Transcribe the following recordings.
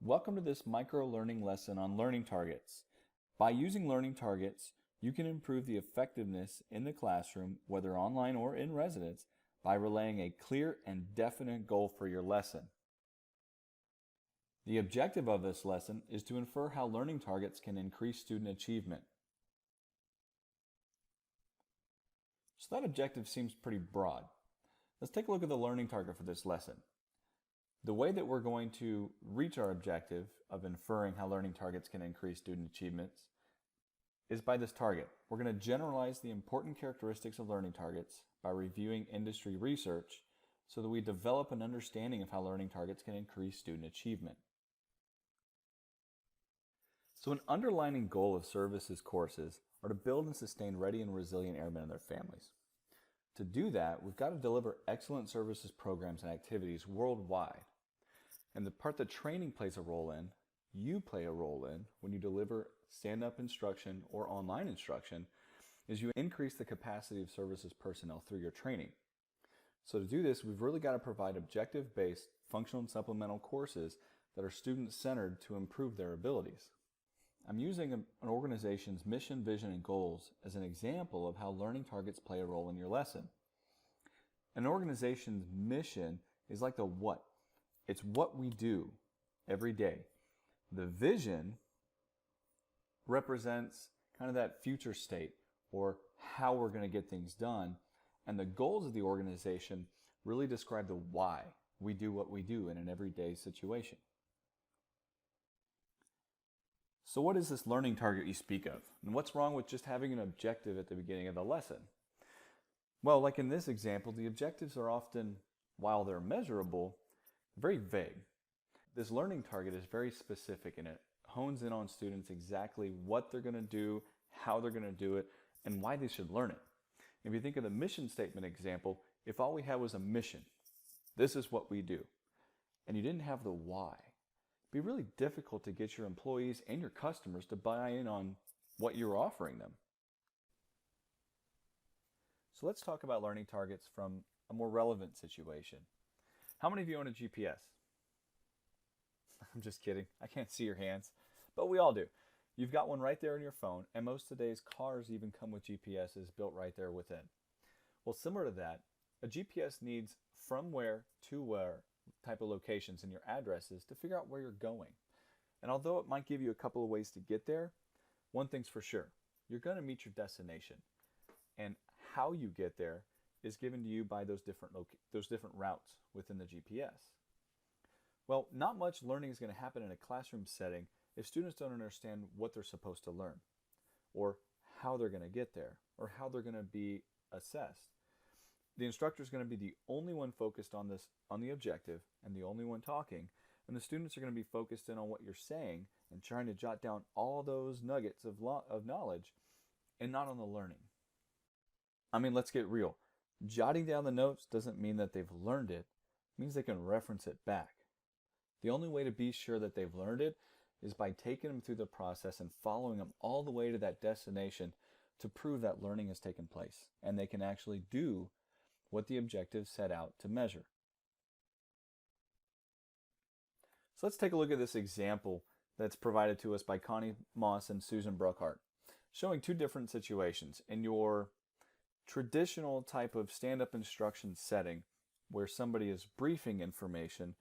Welcome to this micro-learning lesson on learning targets. By using learning targets, you can improve the effectiveness in the classroom, whether online or in residence, by relaying a clear and definite goal for your lesson. The objective of this lesson is to infer how learning targets can increase student achievement. So that objective seems pretty broad. Let's take a look at the learning target for this lesson. The way that we're going to reach our objective of inferring how learning targets can increase student achievements is by this target. We're going to generalize the important characteristics of learning targets by reviewing industry research so that we develop an understanding of how learning targets can increase student achievement. So an underlining goal of services courses are to build and sustain ready and resilient airmen and their families. To do that, we've got to deliver excellent services programs and activities worldwide. And the part that training plays a role in, you play a role in when you deliver stand-up instruction or online instruction, is you increase the capacity of services personnel through your training. So to do this, we've really got to provide objective-based functional and supplemental courses that are student-centered to improve their abilities. I'm using an organization's mission, vision, and goals as an example of how learning targets play a role in your lesson. An organization's mission is like the what. It's what we do every day. The vision represents kind of that future state or how we're going to get things done. And the goals of the organization really describe the why we do what we do in an everyday situation. So what is this learning target you speak of? And what's wrong with just having an objective at the beginning of the lesson? Well, like in this example, the objectives are often, while they're measurable, very vague. This learning target is very specific and it hones in on students exactly what they're going to do, how they're going to do it, and why they should learn it. If you think of the mission statement example, if all we had was a mission, this is what we do, and you didn't have the why, it'd be really difficult to get your employees and your customers to buy in on what you're offering them. So let's talk about learning targets from a more relevant situation. How many of you own a GPS? I'm just kidding. I can't see your hands, but we all do. You've got one right there in your phone, and most of today's cars even come with GPSs built right there within. Well, similar to that, a GPS needs from where to where type of locations in your addresses to figure out where you're going. And although it might give you a couple of ways to get there, one thing's for sure, you're going to meet your destination. And how you get there is given to you by those different routes within the GPS. Well, not much learning is going to happen in a classroom setting if students don't understand what they're supposed to learn, or how they're going to get there, or how they're going to be assessed. The instructor is going to be the only one focused on the objective, and the only one talking, and the students are going to be focused in on what you're saying and trying to jot down all those nuggets of knowledge, and not on the learning. I mean, let's get real. Jotting down the notes doesn't mean that they've learned it. It means they can reference it back. The only way to be sure that they've learned it is by taking them through the process and following them all the way to that destination to prove that learning has taken place and they can actually do what the objectives set out to measure. So let's take a look at this example that's provided to us by Connie Moss and Susan Brookhart, showing two different situations. In your traditional type of stand-up instruction setting where somebody is briefing information,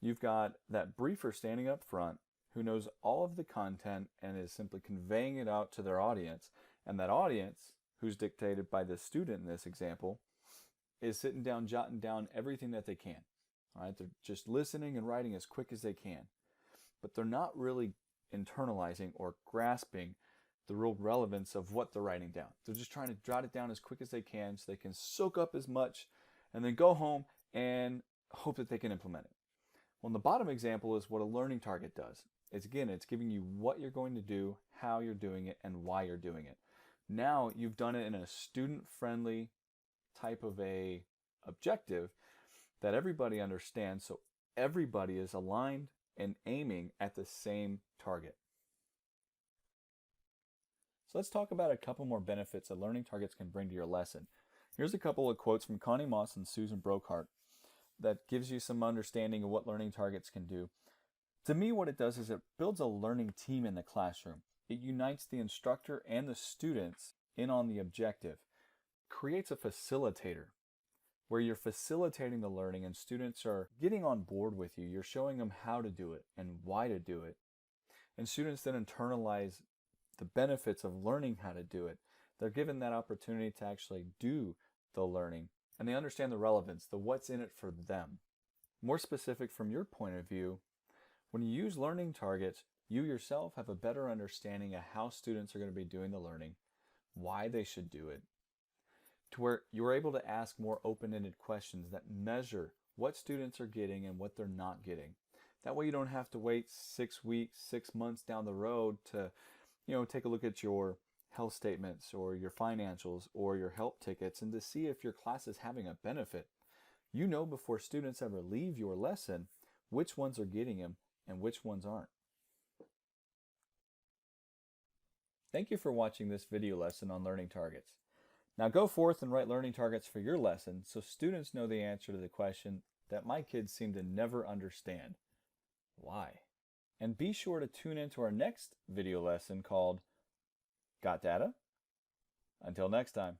you've got that briefer standing up front who knows all of the content and is simply conveying it out to their audience, and that audience, who's dictated by the student in this example, is sitting down, jotting down everything that they can. All right, they're just listening and writing as quick as they can, but they're not really internalizing or grasping the real relevance of what they're writing down. They're just trying to jot it down as quick as they can so they can soak up as much and then go home and hope that they can implement it. Well, the bottom example is what a learning target does. It's giving you what you're going to do, how you're doing it, and why you're doing it. Now you've done it in a student-friendly type of a objective that everybody understands, so everybody is aligned and aiming at the same target. So let's talk about a couple more benefits that learning targets can bring to your lesson. Here's a couple of quotes from Connie Moss and Susan Brookhart that gives you some understanding of what learning targets can do. To me, what it does is it builds a learning team in the classroom. It unites the instructor and the students in on the objective, creates a facilitator where you're facilitating the learning and students are getting on board with you. You're showing them how to do it and why to do it. And students then internalize the benefits of learning how to do it. They're given that opportunity to actually do the learning, and they understand the relevance, the what's in it for them. More specific from your point of view, when you use learning targets, you yourself have a better understanding of how students are going to be doing the learning, why they should do it, to where you're able to ask more open-ended questions that measure what students are getting and what they're not getting. That way you don't have to wait 6 weeks, 6 months down the road to, take a look at your health statements or your financials or your help tickets and to see if your class is having a benefit. You know before students ever leave your lesson which ones are getting them and which ones aren't. Thank you for watching this video lesson on learning targets. Now go forth and write learning targets for your lesson so students know the answer to the question that my kids seem to never understand. Why? And be sure to tune into our next video lesson called Got Data? Until next time.